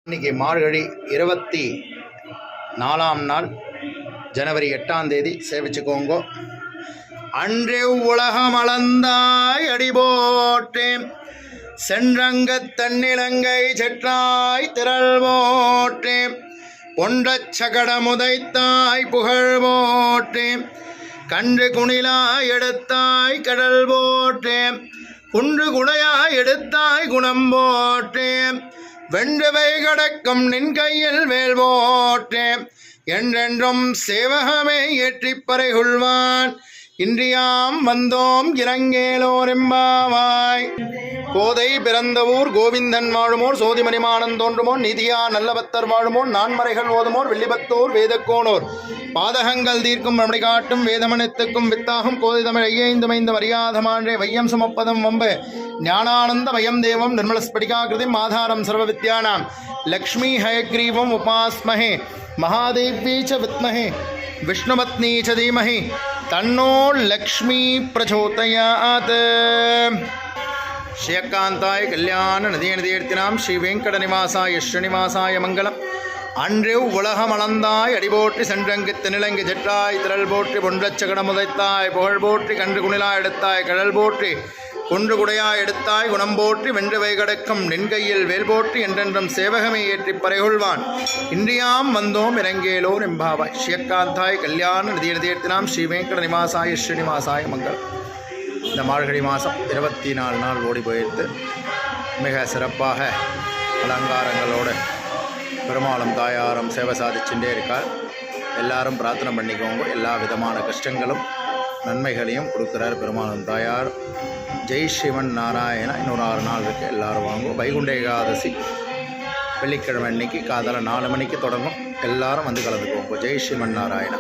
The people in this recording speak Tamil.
இன்னைக்கு மார்கழி 24ஆம் நாள் ஜனவரி 8ஆம் தேதி சேவிச்சுக்கோங்கோ. அன்றே உலகம் அளந்தாய் அடிபோற்றேன் சென்றங்கத் தன்னிலங்கை செற்றாய் திரள் போற்றேன் பொன்றச் சகடமுதைத்தாய் புகழ் போற்றேன் கன்று குணிலாய் எடுத்தாய் கடல் போற்றேன் குன்று குடையாய் எடுத்தாய் குணம் போற்றேன் வென்றவை கடக்கும் நின் கையில் வேல் போற்றேன் என்றென்றும் சேவகமே ஏற்றிப் பறைகொள்வான் இன்றியாம் வந்தோம் இறங்கேலோர் எம்பாவாய். கோதை பிறந்த ஊர் கோவிந்தன் வாழுமோர் சோதிமணிமானன் தோன்றுமோர் நிதியா நல்லபத்தர் வாழுமோர் நான்மறைகள் ஓதுமோர் வெள்ளிபத்தோர் வேதக்கோனோர் பாதகங்கள் தீர்க்கும் ரமணி காட்டும் வேதமனத்துக்கும் வித்தாகும் கோதை தமிழ் ஐயைந்துமைந்த மரியாதமான்றே வையம் சுமப்பதம் வம்பு ஞானானந்த மயம் தேவம் நிர்மலஸ்படிகாகிருதிம் ஆதாரம் சர்வ வித்யானாம் லக்ஷ்மீ ஹயக்ரீவம் உபாஸ்மஹே மகாதேவி ச வித்மஹே விஷ்ணுபத்னி ச தீமஹி தன்னோ லக்ஷ்மீ பிரச்சோதயாத். ஸ்ரீயக்காந்தாய கல்யாண நதியநிதீர்த்தினாம் ஸ்ரீ வெங்கட நிவாசாய ஸ்ரீனிவாசாய மங்களம். அன்று உலகம் அளந்தாய் அடிபோற்றி சென்றங்கு தென்னிலங்கு செற்றாய் திரள் போற்றி பொன்றச்சகடமுதைத்தாய் புகழ் போற்றி கன்று குணிலாய் எடுத்தாய் கடல் போற்றி குன்று குடையாய் எடுத்தாய் குணம் போற்றி வென்றுவை கடக்கும் நின்கையில் வேல் போற்றி என்றென்றும் சேவகமே ஏற்றிப் பறைகொள்வான் இன்றியாம் வந்தோம் இறங்கேலோர் எம்பாவாய். ஸ்ரீயக்காந்தாய் கல்யாண நிதியநிதீர்த்தினாம் ஸ்ரீ வெங்கட நிவாசாய ஸ்ரீனிவாசாய மங்களம். இந்த மார்கழி மாதம் 24 நாள் ஓடி போயிட்டு மிக சிறப்பாக அலங்காரங்களோடு பெருமாளும் தாயாரும் சேவை சாதிச்சுட்டே இருக்கார். எல்லாரும் பிரார்த்தனை பண்ணிக்கோங்க. எல்லா விதமான கஷ்டங்களும் நன்மைகளையும் கொடுக்குறார் பெருமாளும் தாயார். ஜெய் ஸ்ரீமன் நாராயணா. இன்னொரு 6 நாள் இருக்குது. எல்லோரும் வாங்குவோம். வைகுண்ட ஏகாதசி வெள்ளிக்கிழமை அன்னைக்கு காதால 4 மணிக்கு தொடங்கும். எல்லாரும் வந்து கலந்துக்குவோம். ஜெய் ஸ்ரீமன் நாராயணா.